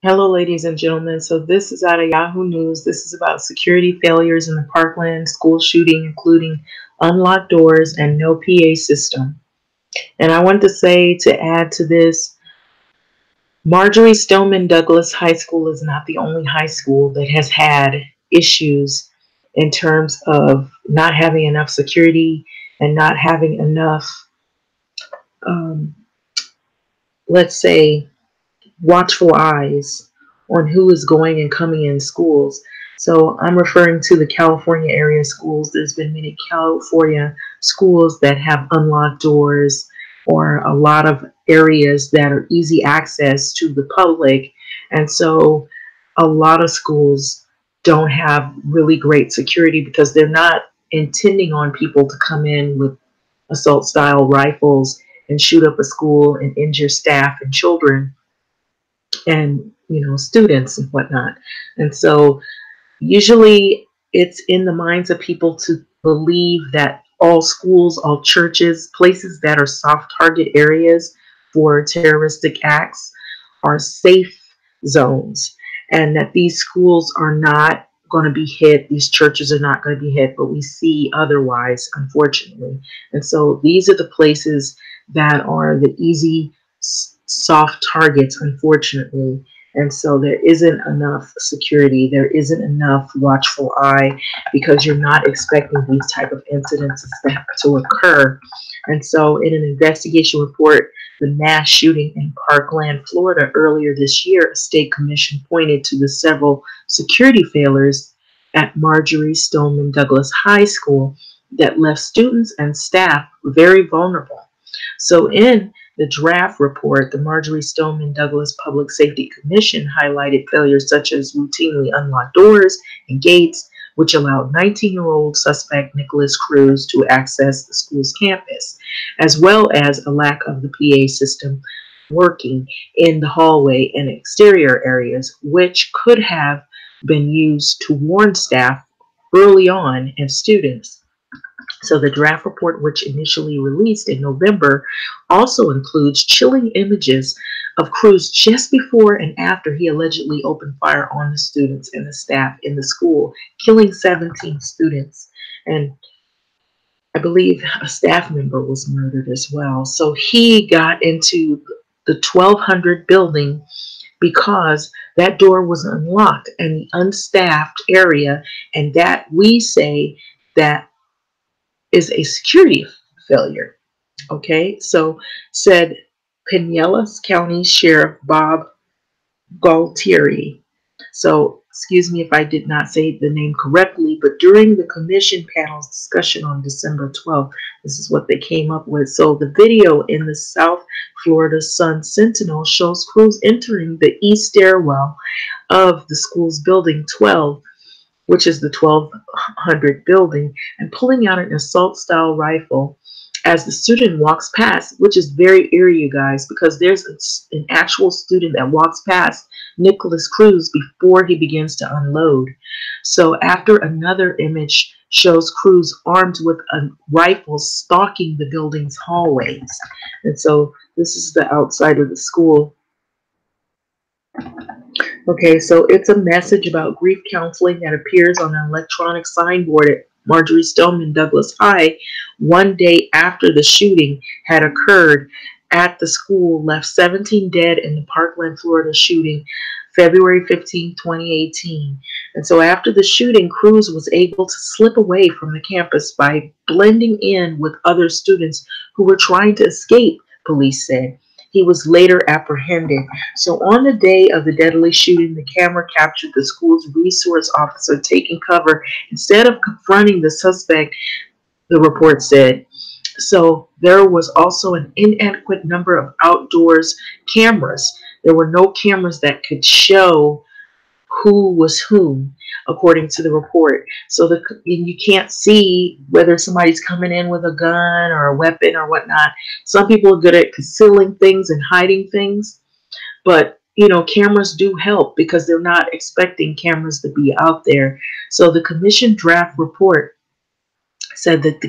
Hello, ladies and gentlemen. So this is out of Yahoo News. This is about security failures in the Parkland school shooting, including unlocked doors and no PA system. And I want to say, to add to this, Marjorie Stoneman Douglas High School is not the only high school that has had issues in terms of not having enough security and not having enough, um, let's say, watchful eyes on who is going and coming in schools. So I'm referring to the California area schools. There's been many California schools that have unlocked doors or a lot of areas that are easy access to the public. And so a lot of schools don't have really great security because they're not intending on people to come in with assault style rifles and shoot up a school and injure staff and children and students and whatnot. And so usually it's in the minds of people to believe that all schools, all churches, places that are soft target areas for terroristic acts are safe zones, and that these schools are not going to be hit, these churches are not going to be hit, but we see otherwise, unfortunately. And so these are the places that are the easy soft targets, unfortunately. And so there isn't enough security, there isn't enough watchful eye, because you're not expecting these type of incidents to occur. And so in an investigation report, the mass shooting in Parkland, Florida earlier this year, a state commission pointed to the several security failures at Marjorie Stoneman Douglas High School that left students and staff very vulnerable. So in the draft report, the Marjorie Stoneman Douglas Public Safety Commission highlighted failures such as routinely unlocked doors and gates, which allowed 19-year-old suspect Nicholas Cruz to access the school's campus, as well as a lack of the PA system working in the hallway and exterior areas, which could have been used to warn staff early on and students. So the draft report, which initially released in November, also includes chilling images of Cruz just before and after he allegedly opened fire on the students and the staff in the school, killing 17 students. And I believe a staff member was murdered as well. So he got into the 1200 building because that door was unlocked and the unstaffed area, and that we say that is a security failure. Okay, so said Pinellas County Sheriff Bob Galtieri. So, excuse me if I did not say the name correctly, but during the commission panel's discussion on December 12th, this is what they came up with. So, the video in the South Florida Sun Sentinel shows Cruz entering the east stairwell of the school's building 12, which is the 1200 building, and pulling out an assault-style rifle as the student walks past, which is very eerie, you guys, because there's an actual student that walks past Nicholas Cruz before he begins to unload. So after another image shows Cruz armed with a rifle stalking the building's hallways. And so this is the outside of the school. Okay, so it's a message about grief counseling that appears on an electronic signboard at Marjorie Stoneman Douglas High one day after the shooting had occurred at the school, left 17 dead in the Parkland, Florida shooting, February 15, 2018. And so after the shooting, Cruz was able to slip away from the campus by blending in with other students who were trying to escape, police said. He was later apprehended. So on the day of the deadly shooting, the camera captured the school's resource officer taking cover instead of confronting the suspect, the report said. So there was also an inadequate number of outdoors cameras. There were no cameras that could show who was whom, according to the report. So you can't see whether somebody's coming in with a gun or a weapon or whatnot. Some people are good at concealing things and hiding things, but cameras do help because they're not expecting cameras to be out there. So the commission draft report said that the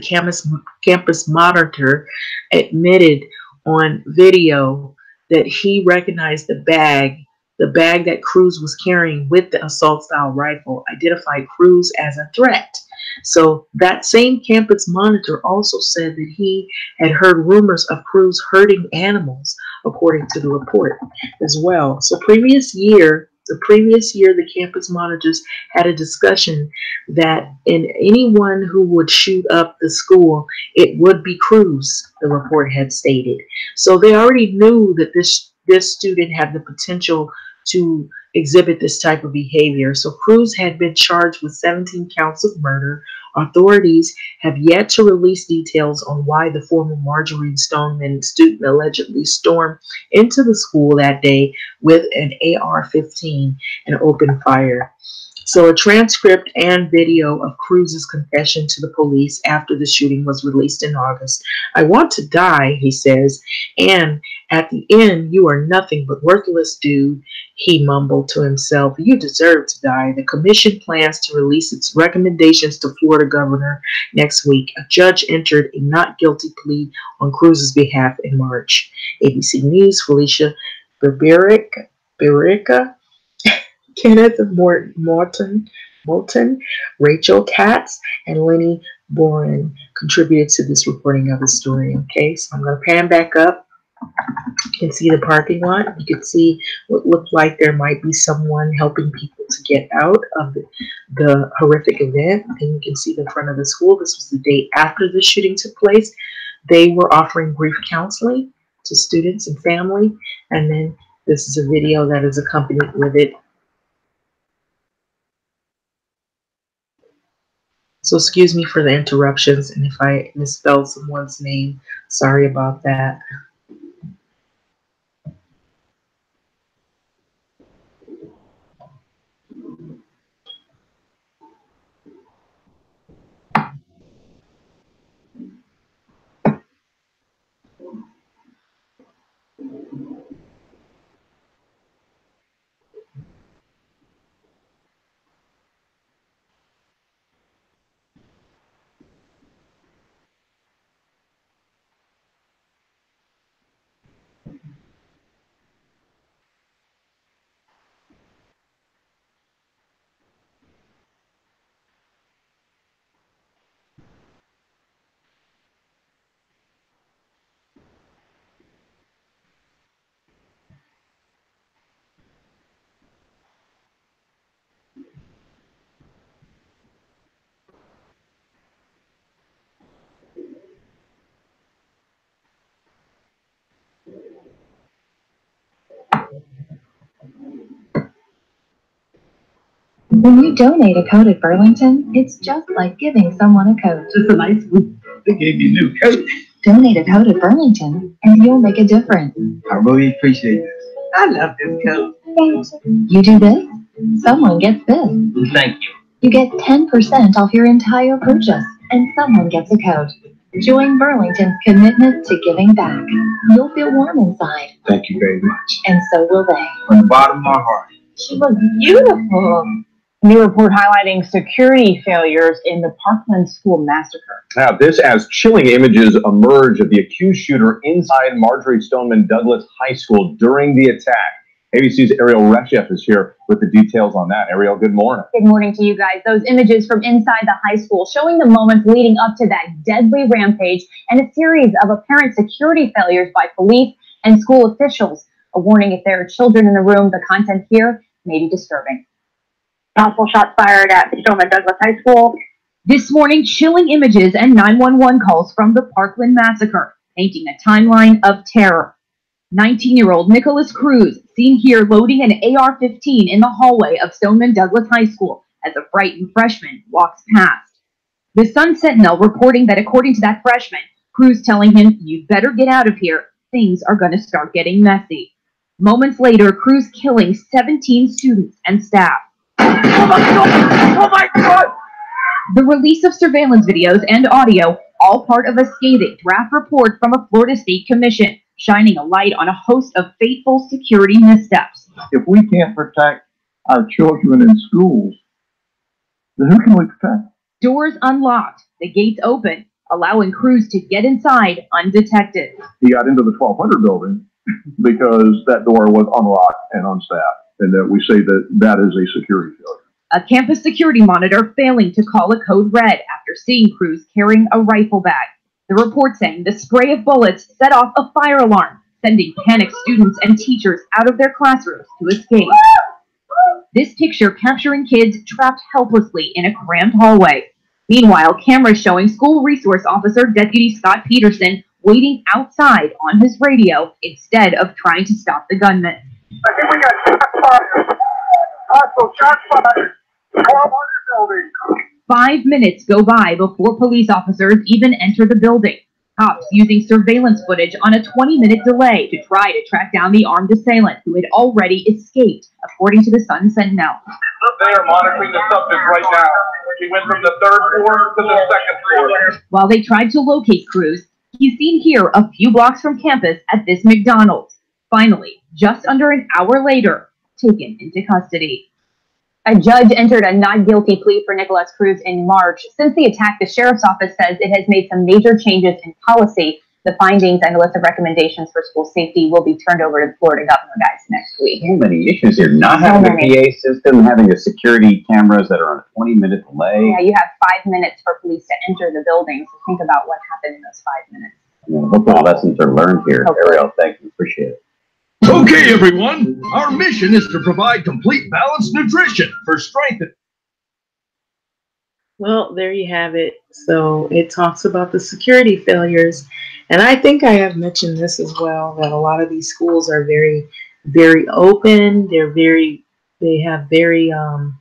campus monitor admitted on video that he recognized the bag, The bag that Cruz was carrying with the assault-style rifle identified Cruz as a threat. So that same campus monitor also said that he had heard rumors of Cruz hurting animals, according to the report as well. So the previous year, the campus monitors had a discussion that in anyone who would shoot up the school, it would be Cruz, the report had stated. So they already knew that this student had the potential to exhibit this type of behavior. So Cruz had been charged with 17 counts of murder. Authorities have yet to release details on why the former Marjorie Stoneman student allegedly stormed into the school that day with an AR-15 and opened fire. So a transcript and video of Cruz's confession to the police after the shooting was released in August. "I want to die," he says, "and at the end, you are nothing but worthless dude," he mumbled to himself. "You deserve to die." The commission plans to release its recommendations to Florida governor next week. A judge entered a not guilty plea on Cruz's behalf in March. ABC News, Felicia Birica, Kenneth Moulton, Rachel Katz, and Lenny Boren contributed to this reporting of the story. Okay, so I'm going to pan back up. You can see the parking lot. You can see what looked like there might be someone helping people to get out of the horrific event. And you can see the front of the school. This was the day after the shooting took place. They were offering grief counseling to students and family. And then this is a video that is accompanied with it. So excuse me for the interruptions, and if I misspelled someone's name, sorry about that. When you donate a coat at Burlington, it's just like giving someone a coat. Just a nice one. They gave me a new coat. Donate a coat at Burlington, and you'll make a difference. I really appreciate this. I love this coat. You do this, someone gets this. Thank you. You get 10% off your entire purchase, and someone gets a coat. Join Burlington's commitment to giving back. You'll feel warm inside. Thank you very much. And so will they. From the bottom of my heart. She was beautiful. New report highlighting security failures in the Parkland school massacre. Now, this as chilling images emerge of the accused shooter inside Marjorie Stoneman Douglas High School during the attack. ABC's Ariel Reshef is here with the details on that. Ariel, good morning. Good morning to you guys. Those images from inside the high school showing the moments leading up to that deadly rampage and a series of apparent security failures by police and school officials. A warning: if there are children in the room, the content here may be disturbing. Possible shots fired at Stoneman Douglas High School. This morning, chilling images and 911 calls from the Parkland massacre, painting a timeline of terror. 19-year-old Nicholas Cruz seen here loading an AR-15 in the hallway of Stoneman Douglas High School as a frightened freshman walks past. The Sun Sentinel reporting that according to that freshman, Cruz telling him, "You'd better get out of here. Things are going to start getting messy." Moments later, Cruz killing 17 students and staff. Oh my God! Oh my God! The release of surveillance videos and audio, all part of a scathing draft report from a Florida state commission, shining a light on a host of fateful security missteps. If we can't protect our children in schools, then who can we protect? Doors unlocked, the gates open, allowing Cruz to get inside undetected. He got into the 1200 building because that door was unlocked and unstaffed. and that we say that that is a security failure. A campus security monitor failing to call a code red after seeing crews carrying a rifle bag. The report saying the spray of bullets set off a fire alarm, sending panicked students and teachers out of their classrooms to escape. This picture capturing kids trapped helplessly in a crammed hallway. Meanwhile, cameras showing school resource officer Deputy Scott Peterson waiting outside on his radio instead of trying to stop the gunman. I think we got shots fired. Also, shots fired. 1200 building. 5 minutes go by before police officers even enter the building. Cops using surveillance footage on a 20-minute delay to try to track down the armed assailant who had already escaped, according to the Sun Sentinel. They are monitoring the subject right now. He went from the 3rd floor to the 2nd floor. While they tried to locate Cruz, he's seen here a few blocks from campus at this McDonald's. Finally, just under an hour later, taken into custody. A judge entered a not guilty plea for Nicholas Cruz in March. Since the attack, the sheriff's office says it has made some major changes in policy. The findings and a list of recommendations for school safety will be turned over to the Florida governor, guys, next week. So many issues here. Not having a PA system, having a security cameras that are on a 20-minute delay. Yeah, you have 5 minutes for police to enter the building. So think about what happened in those 5 minutes. Hopefully lessons are learned here. Ariel, thank you. Appreciate it. Okay, everyone. Our mission is to provide complete balanced nutrition for strength. Well, there you have it. So it talks about the security failures. And I think I have mentioned this as well, that a lot of these schools are very, very open. They have very, a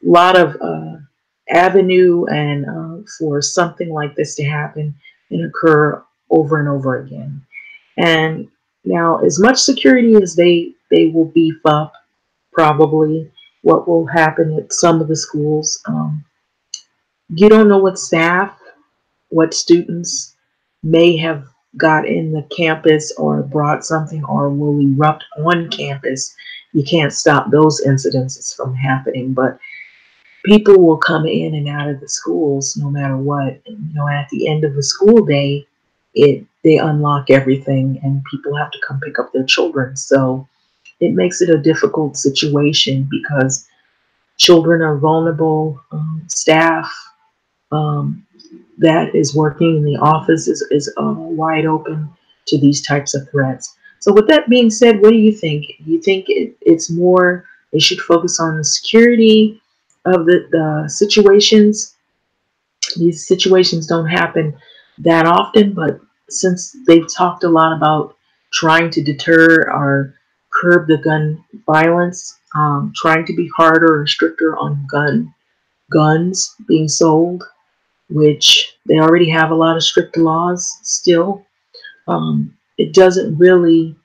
lot of avenue and for something like this to happen and occur over and over again. And now, as much security as they will beef up, probably what will happen at some of the schools, you don't know what staff, what students may have got in the campus or brought something or will erupt on campus. You can't stop those incidences from happening, but people will come in and out of the schools no matter what. And, at the end of the school day, they unlock everything and people have to come pick up their children. So it makes it a difficult situation because children are vulnerable. Staff that is working in the office is wide open to these types of threats. So with that being said, what do you think? Do you think it's more, they should focus on the security of the situations? These situations don't happen that often, but since they've talked a lot about trying to deter or curb the gun violence, trying to be harder or stricter on guns being sold, which they already have a lot of strict laws still. It doesn't really,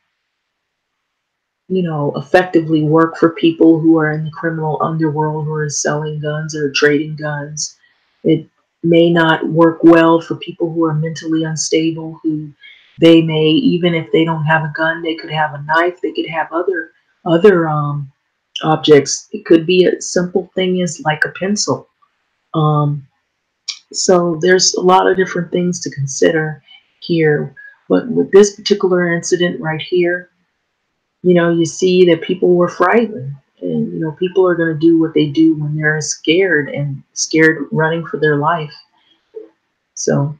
effectively work for people who are in the criminal underworld who are selling guns or trading guns. It may not work well for people who are mentally unstable, who they may, even if they don't have a gun, they could have a knife, they could have other objects. It could be a simple thing as like a pencil. So there's a lot of different things to consider here. But with this particular incident right here, you see that people were frightened. And, people are going to do what they do when they're scared running for their life. So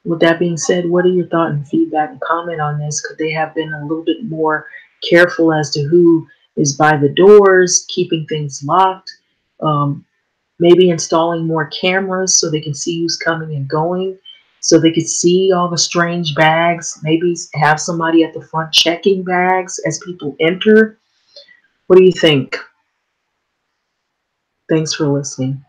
with that being said, what are your thoughts and feedback and comment on this? Could they have been a little bit more careful as to who is by the doors, keeping things locked? Maybe installing more cameras so they can see who's coming and going, so they could see all the strange bags. Maybe have somebody at the front checking bags as people enter. What do you think? Thanks for listening.